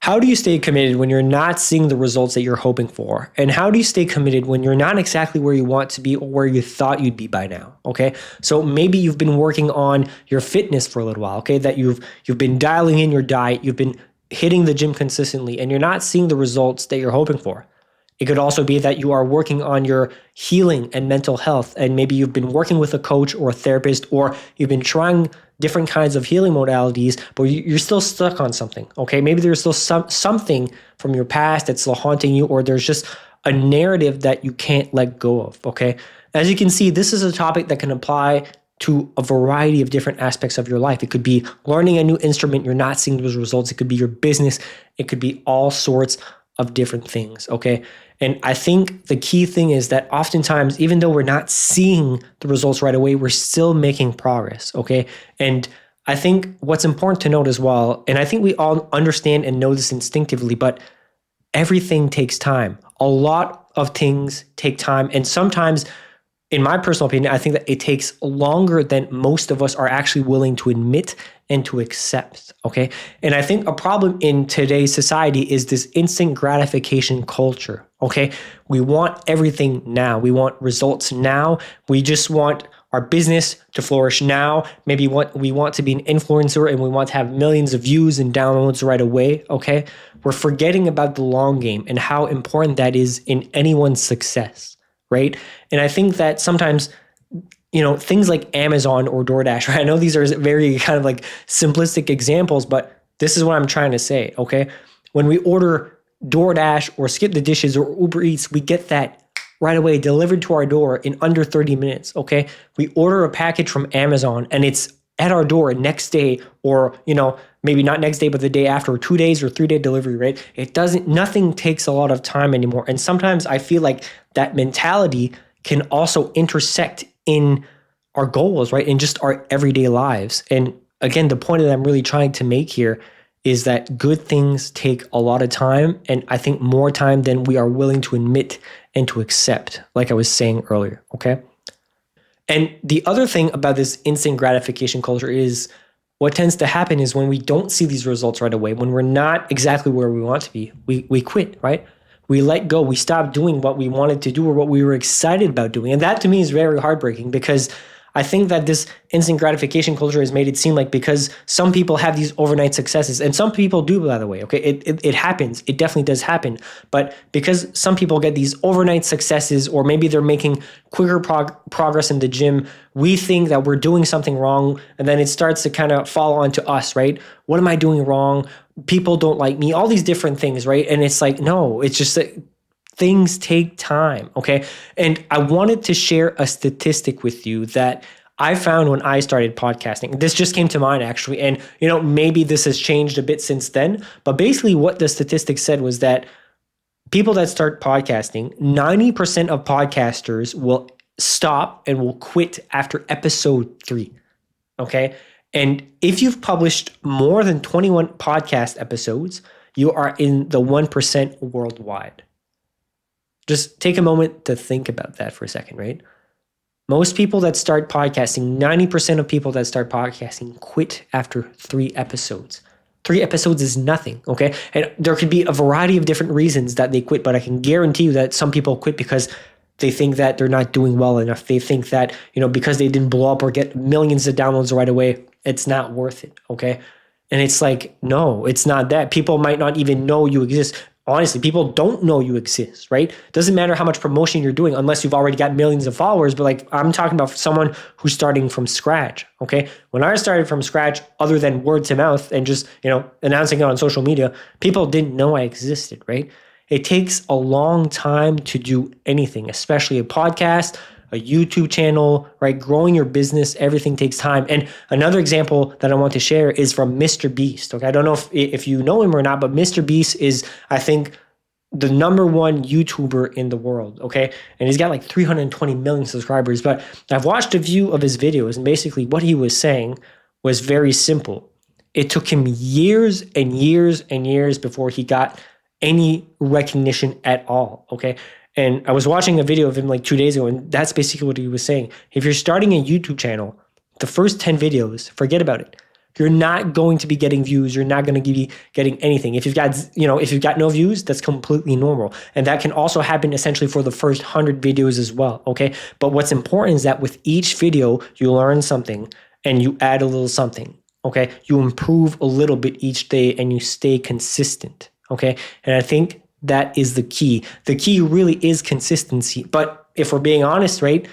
How do you stay committed when you're not seeing the results that you're hoping for? And how do you stay committed when you're not exactly where you want to be or where you thought you'd be by now? Okay. So maybe you've been working on your fitness for a little while, okay? That you've been dialing in your diet, you've been hitting the gym consistently, and you're not seeing the results that you're hoping for. It could also be that you are working on your healing and mental health, and maybe you've been working with a coach or a therapist, or you've been trying different kinds of healing modalities, but you're still stuck on something, okay? Maybe there's still something from your past that's still haunting you, or there's just a narrative that you can't let go of, okay? As you can see, this is a topic that can apply to a variety of different aspects of your life. It could be learning a new instrument, you're not seeing those results. It could be your business. It could be all sorts of different things, okay? And I think the key thing is that oftentimes, even though we're not seeing the results right away, we're still making progress, okay? And I think what's important to note as well, and I think we all understand and know this instinctively, but everything takes time. A lot of things take time. And sometimes, in my personal opinion, I think that it takes longer than most of us are actually willing to admit and to accept, okay? And I think a problem in today's society is this instant gratification culture, okay? We want everything now. We want results now. We just want our business to flourish now. Maybe we want to be an influencer and we want to have millions of views and downloads right away, okay? We're forgetting about the long game and how important that is in anyone's success, right? And I think that sometimes, things like Amazon or DoorDash, right? I know these are very kind of like simplistic examples, but this is what I'm trying to say, okay? When we order DoorDash or Skip the Dishes or Uber Eats, we get that right away delivered to our door in under 30 minutes, okay? We order a package from Amazon and it's at our door next day, or, maybe not next day, but the day after, or 2 days or 3 day delivery, right? Nothing takes a lot of time anymore. And sometimes I feel like that mentality can also intersect in our goals, right? In just our everyday lives. And again, the point that I'm really trying to make here is that good things take a lot of time, and I think more time than we are willing to admit and to accept, like I was saying earlier, okay? And the other thing about this instant gratification culture is what tends to happen is when we don't see these results right away, when we're not exactly where we want to be, we quit, right? We let go. We stop doing what we wanted to do or what we were excited about doing. And that to me is very heartbreaking, because I think that this instant gratification culture has made it seem like because some people have these overnight successes, and some people do, by the way, okay? It happens. It definitely does happen. But because some people get these overnight successes, or maybe they're making quicker progress in the gym, we think that we're doing something wrong, and then it starts to kind of fall onto us, right? What am I doing wrong? People don't like me, all these different things, right? And it's like, no, it's just that things take time, okay? And I wanted to share a statistic with you that I found when I started podcasting. This just came to mind, actually. And, maybe this has changed a bit since then. But basically what the statistic said was that people that start podcasting, 90% of podcasters will stop and will quit after episode 3, okay? And if you've published more than 21 podcast episodes, you are in the 1% worldwide. Just take a moment to think about that for a second, right? Most people that start podcasting, 90% of people that start podcasting quit after 3 episodes. 3 episodes is nothing, okay? And there could be a variety of different reasons that they quit, but I can guarantee you that some people quit because they think that they're not doing well enough. They think that, because they didn't blow up or get millions of downloads right away, it's not worth it, okay? And it's like, no, it's not that. People might not even know you exist. Honestly, people don't know you exist, right? Doesn't matter how much promotion you're doing unless you've already got millions of followers. But like, I'm talking about someone who's starting from scratch, okay? When I started from scratch, other than word to mouth and just, announcing it on social media, people didn't know I existed, right? It takes a long time to do anything, especially a podcast, a YouTube channel, right? Growing your business, everything takes time. And another example that I want to share is from Mr. Beast. Okay, I don't know if you know him or not, but Mr. Beast is, I think, the #1 YouTuber in the world, okay? And he's got like 320 million subscribers. But I've watched a few of his videos, and basically what he was saying was very simple. It took him years and years and years before he got any recognition at all, okay? And I was watching a video of him like 2 days ago, and that's basically what he was saying. If you're starting a YouTube channel, the first 10 videos, forget about it. You're not going to be getting views. You're not going to be getting anything. If you've got no views, that's completely normal. And that can also happen essentially for the first 100 videos as well, okay? But what's important is that with each video, you learn something and you add a little something, okay? You improve a little bit each day and you stay consistent, okay? And I think that is the key. The key really is consistency. But if we're being honest, right,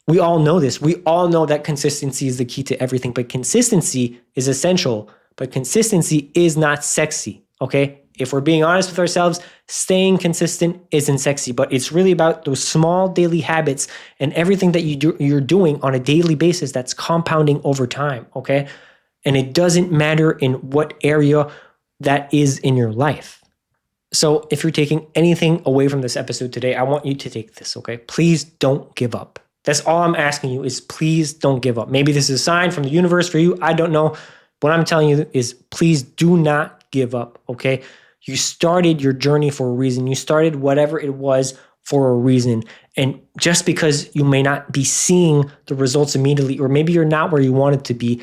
we all know this. We all know that consistency is the key to everything, but consistency is essential, but consistency is not sexy, okay? If we're being honest with ourselves, staying consistent isn't sexy, but it's really about those small daily habits and everything that you're doing on a daily basis that's compounding over time, okay? And it doesn't matter in what area that is in your life. So if you're taking anything away from this episode today, I want you to take this, okay? Please don't give up. That's all I'm asking you is please don't give up. Maybe this is a sign from the universe for you. I don't know. What I'm telling you is please do not give up, okay? You started your journey for a reason. You started whatever it was for a reason. And just because you may not be seeing the results immediately, or maybe you're not where you wanted to be,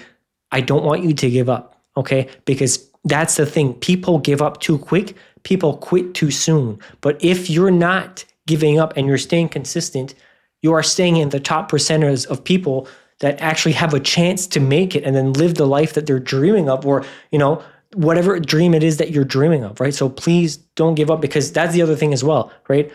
I don't want you to give up, okay? Because that's the thing. People give up too quick. People quit too soon. But if you're not giving up and you're staying consistent, you are staying in the top percenters of people that actually have a chance to make it and then live the life that they're dreaming of, or, whatever dream it is that you're dreaming of, right? So please don't give up, because that's the other thing as well, right?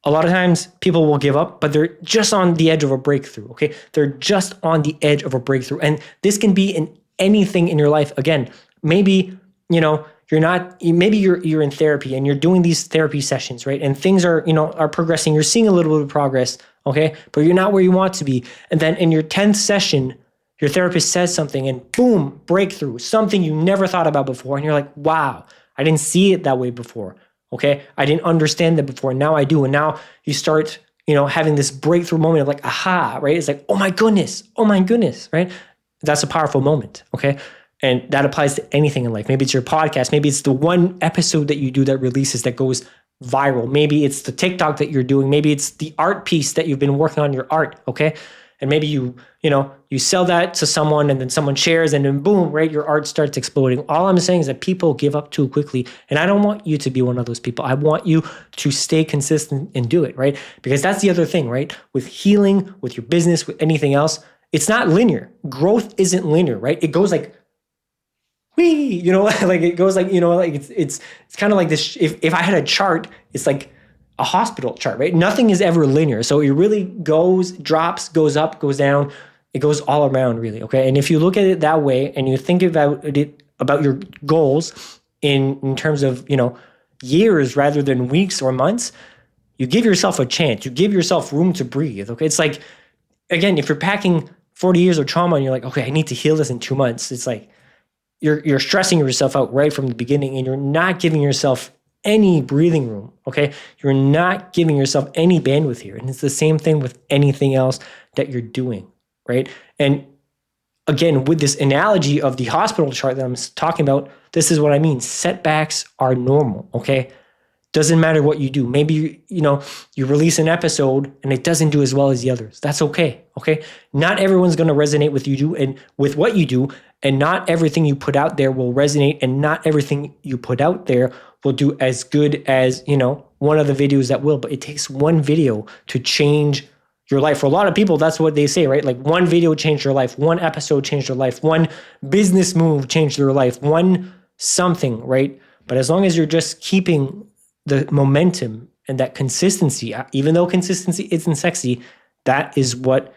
A lot of times people will give up, but they're just on the edge of a breakthrough, okay? They're just on the edge of a breakthrough. And this can be in anything in your life. Again, maybe, you're in therapy and you're doing these therapy sessions, right? And things are progressing. You're seeing a little bit of progress, okay? But you're not where you want to be. And then in your 10th session, your therapist says something and boom, breakthrough, something you never thought about before. And you're like, wow, I didn't see it that way before, okay? I didn't understand that before. Now I do. And now you start, having this breakthrough moment of like, aha, right? It's like, oh my goodness, right? That's a powerful moment, okay? And that applies to anything in life. Maybe it's your podcast. Maybe it's the one episode that you do that releases that goes viral. Maybe it's the TikTok that you're doing. Maybe it's the art piece that you've been working on, your art, okay? And maybe you sell that to someone and then someone shares and then boom, right? Your art starts exploding. All I'm saying is that people give up too quickly. And I don't want you to be one of those people. I want you to stay consistent and do it, right? Because that's the other thing, right? With healing, with your business, with anything else, it's not linear. Growth isn't linear, right? It goes like, whee, like it goes like, like it's kind of like this. If I had a chart, it's like a hospital chart, right? Nothing is ever linear. So it really drops, goes up, goes down. It goes all around really, okay? And if you look at it that way and you think about your goals in terms of, years rather than weeks or months, you give yourself a chance. You give yourself room to breathe, okay? It's like, again, if you're packing 40 years of trauma and you're like, okay, I need to heal this in 2 months. It's like, you're stressing yourself out right from the beginning and you're not giving yourself any breathing room, okay? You're not giving yourself any bandwidth here. And it's the same thing with anything else that you're doing, right? And again, with this analogy of the hospital chart that I'm talking about, this is what I mean. Setbacks are normal, okay? Doesn't matter what you do. Maybe, you release an episode and it doesn't do as well as the others. That's okay, okay? Not everyone's going to resonate with you and with what you do, and not everything you put out there will resonate, and not everything you put out there will do as good as, one of the videos that will. But it takes one video to change your life. For a lot of people, that's what they say, right? Like one video changed their life, one episode changed their life, one business move changed their life, one something, right? But as long as you're just keeping the momentum and that consistency, even though consistency isn't sexy, that is what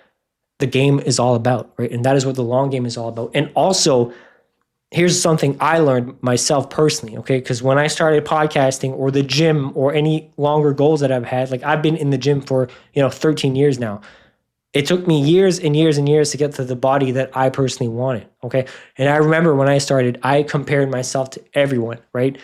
the game is all about, right? And that is what the long game is all about. And also, here's something I learned myself personally, okay? Because when I started podcasting or the gym or any longer goals that I've had, like I've been in the gym for, 13 years now. It took me years and years and years to get to the body that I personally wanted, okay? And I remember when I started, I compared myself to everyone, right?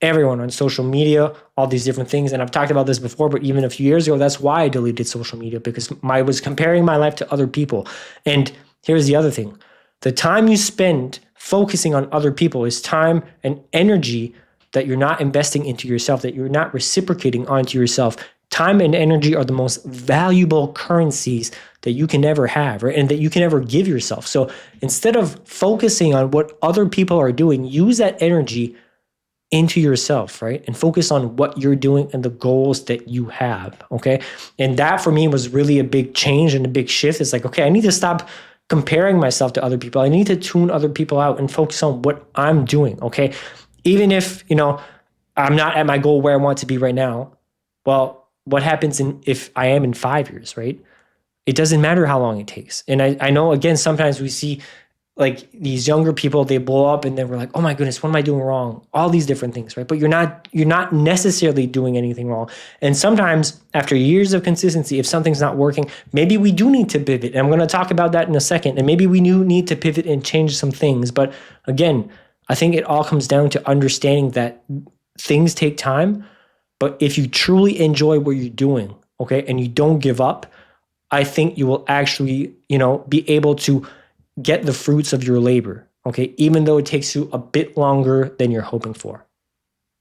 Everyone on social media, all these different things. And I've talked about this before, but even a few years ago, that's why I deleted social media, because I was comparing my life to other people. And here's the other thing. The time you spend focusing on other people is time and energy that you're not investing into yourself, that you're not reciprocating onto yourself. time and energy are the most valuable currencies that you can ever have, right? And that you can ever give yourself. So instead of focusing on what other people are doing, use that energy into yourself, right? And focus on what you're doing and the goals that you have, okay? And that for me was really a big change and a big shift. It's like, okay, I need to stop comparing myself to other people. I need to tune other people out and focus on what I'm doing, okay? Even if, I'm not at my goal where I want to be right now, well, what happens if I am in 5 years, right? It doesn't matter how long it takes. And I know, again, sometimes we see like these younger people, they blow up and then we're like, oh my goodness, what am I doing wrong? All these different things, right? But you're not necessarily doing anything wrong. And sometimes after years of consistency, if something's not working, maybe we do need to pivot. And I'm going to talk about that in a second. And maybe we do need to pivot and change some things. But again, I think it all comes down to understanding that things take time. But if you truly enjoy what you're doing, okay, and you don't give up, I think you will actually, be able to get the fruits of your labor, okay, even though it takes you a bit longer than you're hoping for.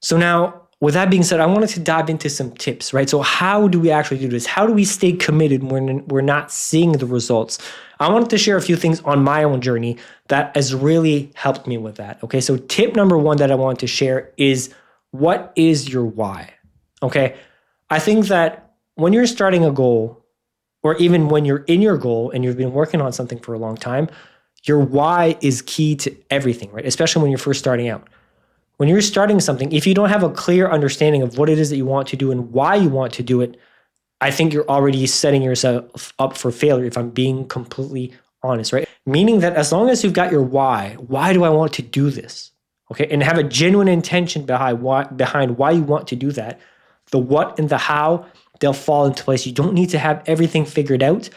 So now, with that being said, I wanted to dive into some tips, right? So how do we actually do this? How do we stay committed when we're not seeing the results? I wanted to share a few things on my own journey that has really helped me with that, okay? So tip number one that I want to share is, what is your why? Okay, I think that when you're starting a goal, or even when you're in your goal and you've been working on something for a long time, your why is key to everything, right? Especially when you're first starting out. When you're starting something, if you don't have a clear understanding of what it is that you want to do and why you want to do it, I think you're already setting yourself up for failure, if I'm being completely honest, right? Meaning that as long as you've got your why do I want to do this? Okay, and have a genuine intention behind why you want to do that, the what and the how, they'll fall into place. You don't need to have everything figured out,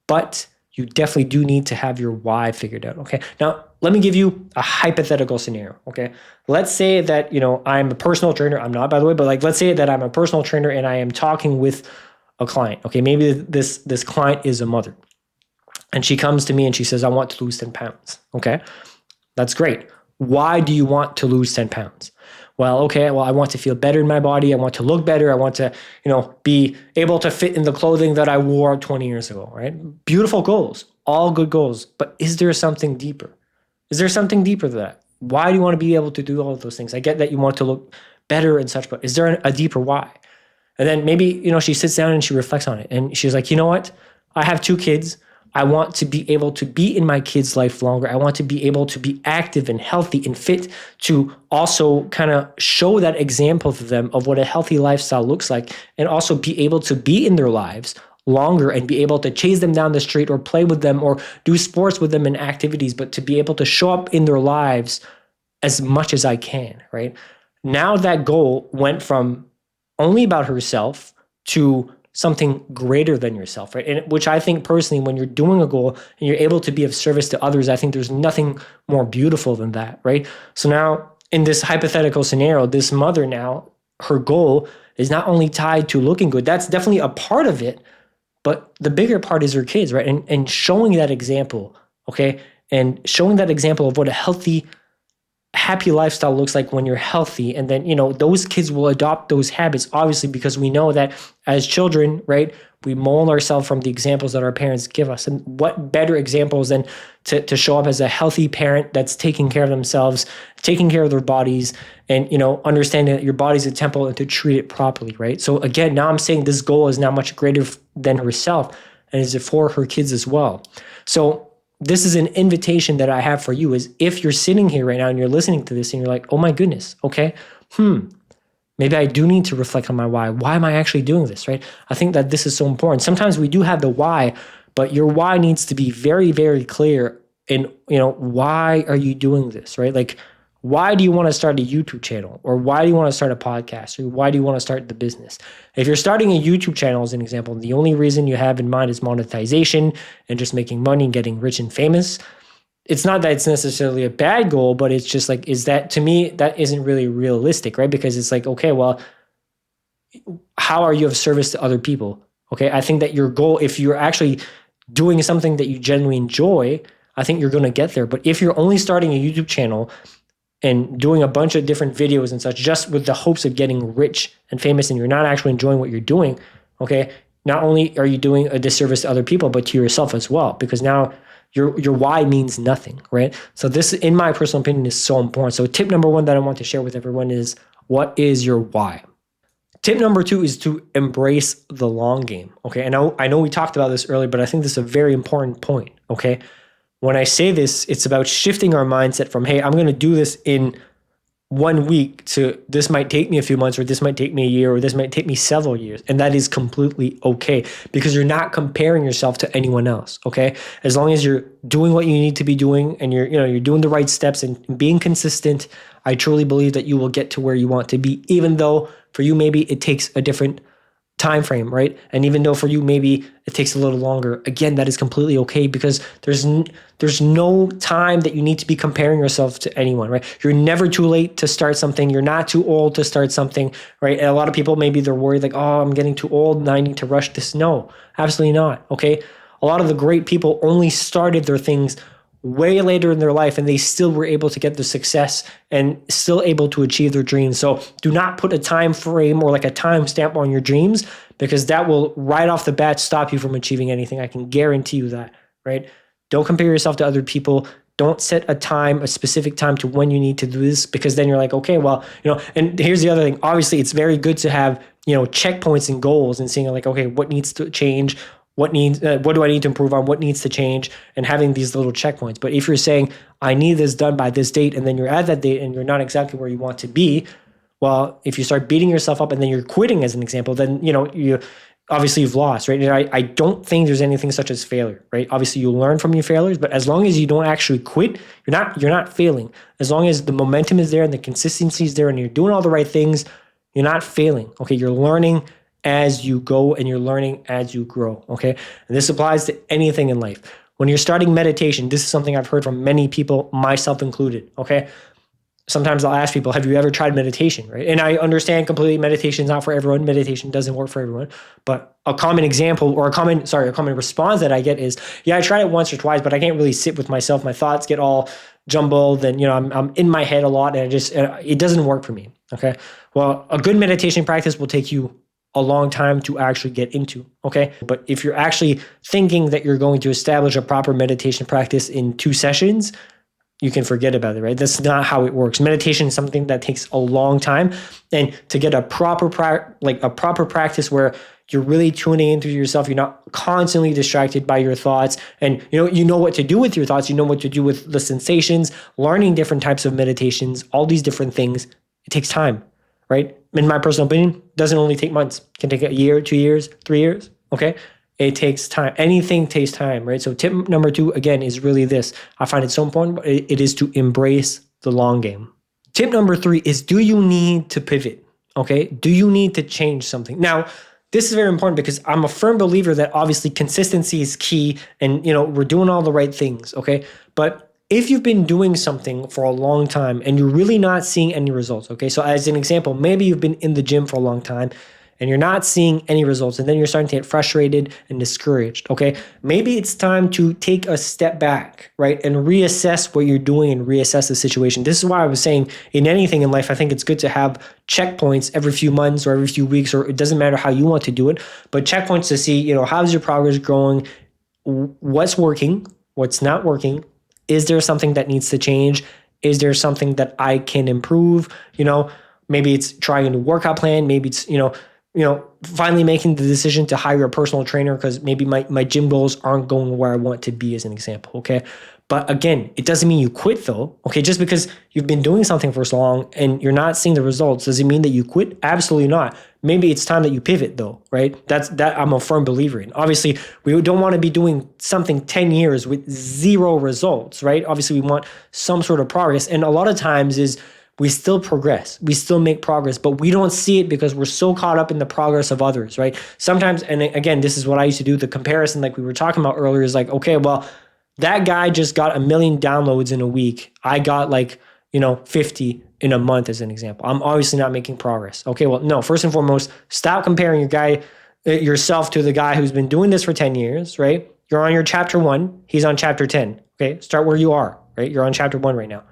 but you definitely do need to have your why figured out, okay? Now, let me give you a hypothetical scenario, okay? Let's say that, I'm a personal trainer. I'm not, by the way, but let's say that I'm a personal trainer and I am talking with a client, okay? Maybe this client is a mother, and she comes to me and she says, I want to lose 10 pounds, okay? That's great. Why do you want to lose 10 pounds? Well, I want to feel better in my body. I want to look better. I want to, be able to fit in the clothing that I wore 20 years ago, right? Beautiful goals, all good goals. But is there something deeper? Is there something deeper than that? Why do you want to be able to do all of those things? I get that you want to look better and such, but is there a deeper why? And then maybe, she sits down and she reflects on it. And she's like, you know what? I have 2 kids. I want to be able to be in my kid's life longer. I want to be able to be active and healthy and fit, to also kind of show that example to them of what a healthy lifestyle looks like, and also be able to be in their lives longer and be able to chase them down the street or play with them or do sports with them and activities, but to be able to show up in their lives as much as I can, right? Now that goal went from only about herself to something greater than yourself, right? And which I think personally, when you're doing a goal and you're able to be of service to others, I think there's nothing more beautiful than that, right? So now in this hypothetical scenario, this mother now, her goal is not only tied to looking good. That's definitely a part of it, but the bigger part is her kids, right? And showing that example, okay? And showing that example of what a healthy, happy lifestyle looks like when you're healthy. And then, those kids will adopt those habits, obviously, because we know that as children, right, we mold ourselves from the examples that our parents give us. And what better examples than to show up as a healthy parent that's taking care of themselves, taking care of their bodies, and, understanding that your body's a temple and to treat it properly, right? So again, now I'm saying this goal is now much greater than herself, and is it for her kids as well. So this is an invitation that I have for you, is if you're sitting here right now and you're listening to this and you're like, oh my goodness, okay, maybe I do need to reflect on my why. Why am I actually doing this, right? I think that this is so important. Sometimes we do have the why, but your why needs to be very, very clear. And, why are you doing this, right? Like, why do you want to start a YouTube channel? Or why do you want to start a podcast? Or why do you want to start the business? If you're starting a YouTube channel, as an example, the only reason you have in mind is monetization and just making money and getting rich and famous, it's not that it's necessarily a bad goal, but it's just like, to me, that isn't really realistic, right? Because it's like, okay, well, how are you of service to other people? Okay, I think that your goal, if you're actually doing something that you genuinely enjoy, I think you're going to get there. But if you're only starting a YouTube channel and doing a bunch of different videos and such just with the hopes of getting rich and famous, and you're not actually enjoying what you're doing, Okay. Not only are you doing a disservice to other people, but to yourself as well, because now your why means nothing, right? So this, in my personal opinion, is so important. So tip number one that I want to share with everyone is, what is your why? Tip number two is to embrace the long game. Okay. And I know we talked about this earlier, but I think this is a very important point. Okay. When I say this, it's about shifting our mindset from, hey, I'm going to do this in 1 week, to this might take me a few months, or this might take me a year, or this might take me several years. And that is completely okay, because you're not comparing yourself to anyone else. Okay. As long as you're doing what you need to be doing, and you're doing the right steps and being consistent, I truly believe that you will get to where you want to be, even though for you, maybe it takes a different time frame, right? And even though for you maybe it takes a little longer, again, that is completely okay, because there's no time that you need to be comparing yourself to anyone, right? You're never too late to start something. You're not too old to start something, right? And a lot of people, maybe they're worried like, oh, I'm getting too old and I need to rush this. No, absolutely not. Okay. A lot of the great people only started their things way later in their life, and they still were able to get the success and still able to achieve their dreams. So do not put a time frame or like a time stamp on your dreams, because that will right off the bat stop you from achieving anything. I can guarantee you that, right? Don't compare yourself to other people. Don't set a specific time to when you need to do this, because then you're like, okay, well, and here's the other thing. Obviously, it's very good to have, checkpoints and goals, and seeing like, okay, what needs to change? What do I need to improve on? What needs to change? And having these little checkpoints. But if you're saying, I need this done by this date, and then you're at that date and you're not exactly where you want to be, well, if you start beating yourself up and then you're quitting, as an example, then you've lost, right? And I don't think there's anything such as failure, right? Obviously, you learn from your failures, but as long as you don't actually quit, you're not failing. As long as the momentum is there and the consistency is there and you're doing all the right things, you're not failing. Okay, you're learning as you go, and you're learning as you grow. Okay. And this applies to anything in life. When you're starting meditation, this is something I've heard from many people, myself included. Okay. Sometimes I'll ask people, have you ever tried meditation? Right. And I understand completely, meditation is not for everyone. Meditation doesn't work for everyone. But a common example, or a common response that I get is, yeah, I tried it once or twice, but I can't really sit with myself. My thoughts get all jumbled, and I'm in my head a lot, and it doesn't work for me. Okay. Well, a good meditation practice will take you a long time to actually get into, okay? But if you're actually thinking that you're going to establish a proper meditation practice in 2 sessions, you can forget about it, right? That's not how it works. Meditation is something that takes a long time, and to get a proper practice where you're really tuning into yourself, you're not constantly distracted by your thoughts, and you know what to do with your thoughts, you know what to do with the sensations, learning different types of meditations, all these different things. It takes time, right? In my personal opinion, doesn't only take months. It can take a year, 2 years, 3 years, okay? It takes time. Anything takes time, right? So tip number 2, again, is really this. I find it so important, but it is to embrace the long game. Tip number 3 is, do you need to pivot, okay? Do you need to change something? Now, this is very important, because I'm a firm believer that obviously consistency is key, and we're doing all the right things, okay? But if you've been doing something for a long time and you're really not seeing any results, okay? So as an example, maybe you've been in the gym for a long time and you're not seeing any results, and then you're starting to get frustrated and discouraged, okay? Maybe it's time to take a step back, right? And reassess what you're doing and reassess the situation. This is why I was saying, in anything in life, I think it's good to have checkpoints every few months or every few weeks, or it doesn't matter how you want to do it, but checkpoints to see, how's your progress growing, what's working, what's not working. Is there something that needs to change? Is there something that I can improve? Maybe it's trying a new workout plan. Maybe it's, finally making the decision to hire a personal trainer, because maybe my gym goals aren't going where I want to be, as an example. Okay. But again, it doesn't mean you quit though. Okay. Just because you've been doing something for so long and you're not seeing the results, does it mean that you quit? Absolutely not. Maybe it's time that you pivot though, right? That I'm a firm believer in. Obviously, we don't want to be doing something 10 years with 0 results, right? Obviously, we want some sort of progress. And a lot of times is we still progress, we still make progress, but we don't see it because we're so caught up in the progress of others, right? Sometimes, and again, this is what I used to do, the comparison like we were talking about earlier is like, okay, well, that guy just got 1 million downloads in a week. I got 50 in a month, as an example. I'm obviously not making progress. Okay, well, no, first and foremost, stop comparing yourself to the guy who's been doing this for 10 years, right? You're on your chapter 1, he's on chapter 10. Okay, start where you are, right? You're on chapter 1 right now.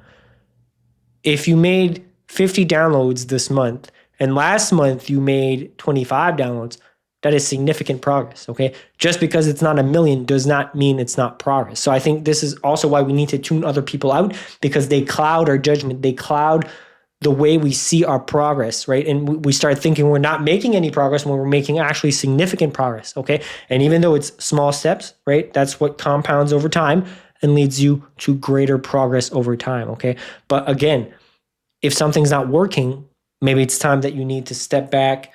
If you made 50 downloads this month, and last month you made 25 downloads, That is significant progress, okay? Just because it's not a million does not mean it's not progress. So I think this is also why we need to tune other people out, because they cloud our judgment. They cloud the way we see our progress, right? And we start thinking we're not making any progress when we're making actually significant progress, okay? And even though it's small steps, right? That's what compounds over time and leads you to greater progress over time, okay? But again, if something's not working, maybe it's time that you need to step back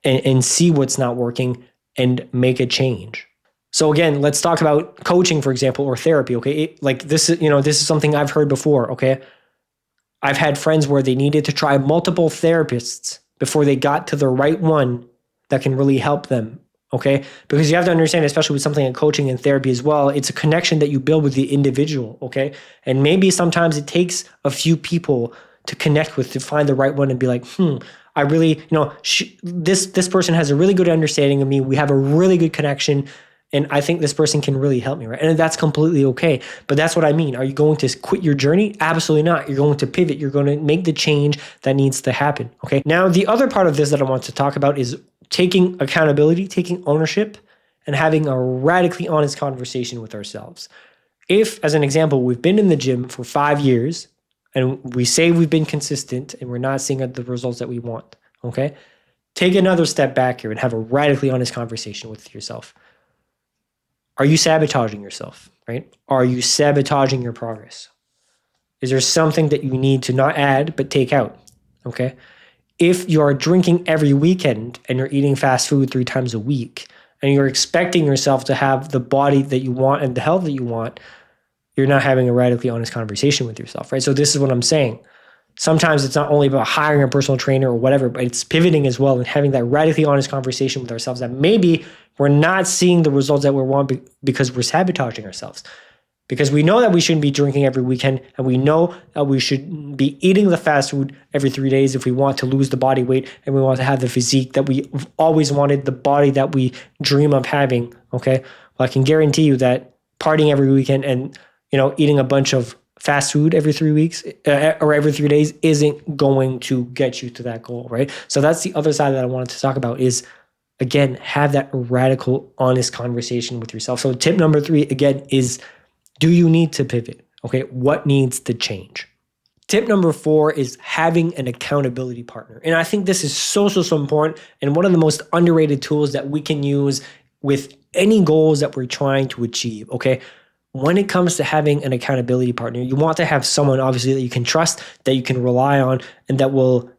and see what's not working and make a change. So again, let's talk about coaching, for example, or therapy, okay? This is something I've heard before, okay? I've had friends where they needed to try multiple therapists before they got to the right one that can really help them, okay? Because you have to understand, especially with something like coaching and therapy as well, it's a connection that you build with the individual, okay? And maybe sometimes it takes a few people to connect with to find the right one and be like, I really, this person has a really good understanding of me. We have a really good connection, and I think this person can really help me, right? And that's completely okay. But that's what I mean. Are you going to quit your journey? Absolutely not. You're going to pivot. You're going to make the change that needs to happen, okay? Now, the other part of this that I want to talk about is taking accountability, taking ownership, and having a radically honest conversation with ourselves. If, as an example, we've been in the gym for 5 years, and we say we've been consistent and we're not seeing the results that we want, okay? Take another step back here and have a radically honest conversation with yourself. Are you sabotaging yourself, right? Are you sabotaging your progress? Is there something that you need to not add but take out, okay? If you are drinking every weekend and you're eating fast food 3 times a week and you're expecting yourself to have the body that you want and the health that you want, you're not having a radically honest conversation with yourself, right? So this is what I'm saying. Sometimes it's not only about hiring a personal trainer or whatever, but it's pivoting as well and having that radically honest conversation with ourselves that maybe we're not seeing the results that we want because we're sabotaging ourselves. Because we know that we shouldn't be drinking every weekend, and we know that we should be eating the fast food every 3 days if we want to lose the body weight and we want to have the physique that we've always wanted, the body that we dream of having, okay? Well, I can guarantee you that partying every weekend and eating a bunch of fast food every 3 weeks or every 3 days isn't going to get you to that goal, right? So that's the other side that I wanted to talk about is, again, have that radical, honest conversation with yourself. So tip number 3, again, is do you need to pivot? Okay, what needs to change? Tip number 4 is having an accountability partner. And I think this is so important and one of the most underrated tools that we can use with any goals that we're trying to achieve, okay? When it comes to having an accountability partner, you want to have someone obviously that you can trust, that you can rely on, and that will,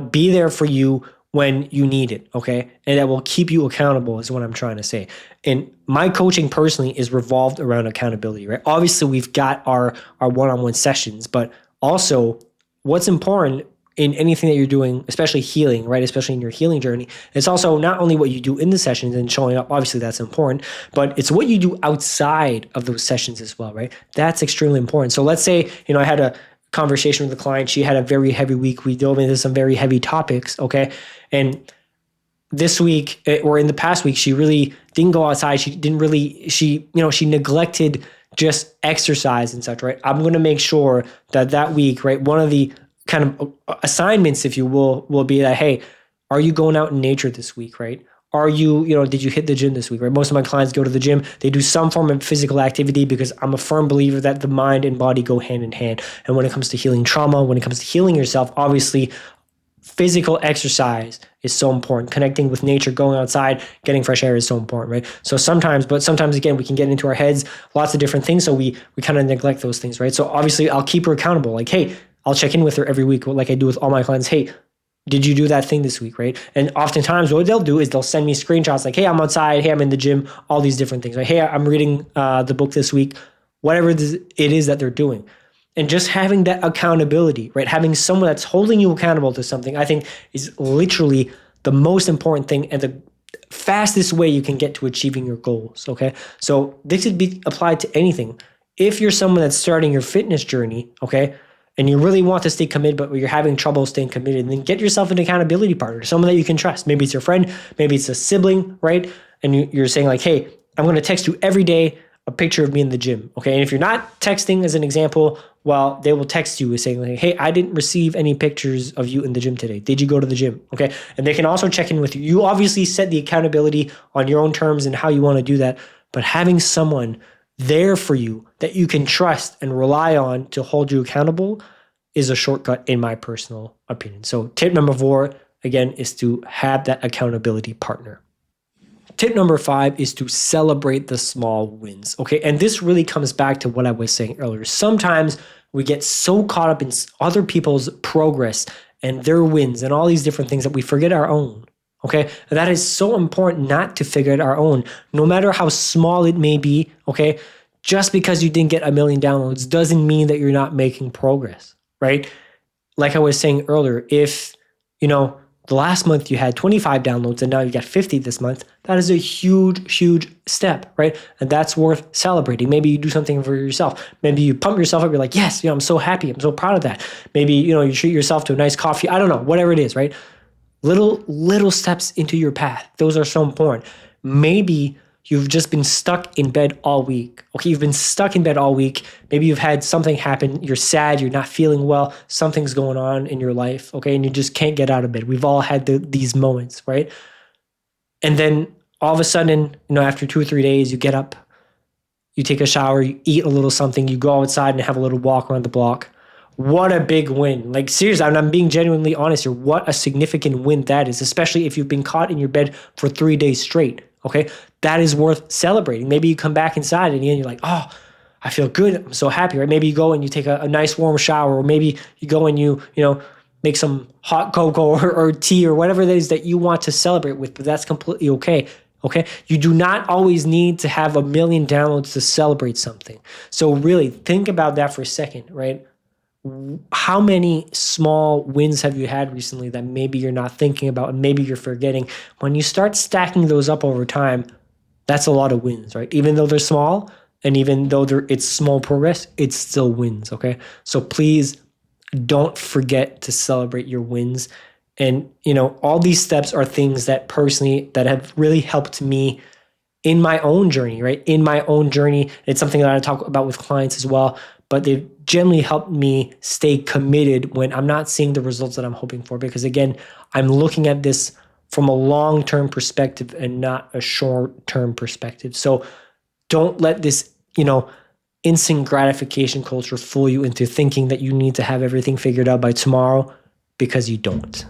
be there for you when you need it, okay? And that will keep you accountable is what I'm trying to say. And my coaching personally is revolved around accountability, right? Obviously, we've got our one-on-one sessions, but also what's important in anything that you're doing, especially healing, right? Especially in your healing journey, it's also not only what you do in the sessions and showing up, obviously that's important, but it's what you do outside of those sessions as well, right? That's extremely important. So let's say, I had a conversation with a client. She had a very heavy week. We dove into some very heavy topics, okay? And this week or in the past week, she really didn't go outside. She neglected just exercise and such, right? I'm going to make sure that week, right, one of the kind of assignments, if you will be that, hey, are you going out in nature this week, right? Are you, did you hit the gym this week, right? Most of my clients go to the gym. They do some form of physical activity because I'm a firm believer that the mind and body go hand in hand. And when it comes to healing trauma, when it comes to healing yourself, obviously physical exercise is so important. Connecting with nature, going outside, getting fresh air is so important, right? So sometimes again, we can get into our heads, lots of different things. So we kind of neglect those things, right? So obviously I'll keep her accountable. Like, hey, I'll check in with her every week, like I do with all my clients. Hey, did you do that thing this week, right? And oftentimes what they'll do is they'll send me screenshots like, hey, I'm outside. Hey, I'm in the gym, all these different things. Like, hey, I'm reading the book this week, whatever it is that they're doing. And just having that accountability, right? Having someone that's holding you accountable to something, I think is literally the most important thing and the fastest way you can get to achieving your goals, okay? So this could be applied to anything. If you're someone that's starting your fitness journey, okay, and you really want to stay committed, but you're having trouble staying committed, then get yourself an accountability partner, someone that you can trust. Maybe it's your friend, maybe it's a sibling, right? And you're saying like, hey, I'm going to text you every day a picture of me in the gym, okay? And if you're not texting, as an example, Well, they will text you saying like, hey, I didn't receive any pictures of you in the gym today. Did you go to the gym? Okay. And they can also check in with you. You obviously set the accountability on your own terms and how you want to do that. But having someone there for you that you can trust and rely on to hold you accountable is a shortcut in my personal opinion. So tip number 4, again, is to have that accountability partner. Tip number 5 is to celebrate the small wins. Okay. And this really comes back to what I was saying earlier. Sometimes we get so caught up in other people's progress and their wins and all these different things that we forget our own. Okay. And that is so important not to figure out our own, no matter how small it may be. Okay. Just because you didn't get 1 million downloads doesn't mean that you're not making progress, right? Like I was saying earlier, if, the last month you had 25 downloads and now you got 50 this month, that is a huge, huge step, right? And that's worth celebrating. Maybe you do something for yourself. Maybe you pump yourself up. You're like, yes, I'm so happy. I'm so proud of that. Maybe, you treat yourself to a nice coffee. I don't know, whatever it is, right? Little steps into your path. Those are so important. Maybe you've just been stuck in bed all week. Okay, you've been stuck in bed all week. Maybe you've had something happen. You're sad. You're not feeling well. Something's going on in your life. Okay, and you just can't get out of bed. We've all had these moments, right? And then all of a sudden, after 2 or 3 days, you get up, you take a shower, you eat a little something, you go outside and have a little walk around the block. What a big win. Like seriously, I'm being genuinely honest here. What a significant win that is, especially if you've been caught in your bed for 3 days straight. Okay, that is worth celebrating. Maybe you come back inside and you're like, oh, I feel good. I'm so happy, right? Maybe you go and you take a nice warm shower, or maybe you go and you make some hot cocoa or tea or whatever it is that you want to celebrate with, but that's completely okay. Okay, you do not always need to have 1 million downloads to celebrate something. So really think about that for a second, right? How many small wins have you had recently that maybe you're not thinking about and maybe you're forgetting? When you start stacking those up over time, that's a lot of wins, right? Even though they're small and even though it's small progress, it's still wins, okay? So please don't forget to celebrate your wins. And, all these steps are things that personally that have really helped me in my own journey, right? In my own journey. It's something that I talk about with clients as well, but they've generally helped me stay committed when I'm not seeing the results that I'm hoping for. Because again, I'm looking at this from a long-term perspective and not a short-term perspective. So don't let this, instant gratification culture fool you into thinking that you need to have everything figured out by tomorrow, because you don't.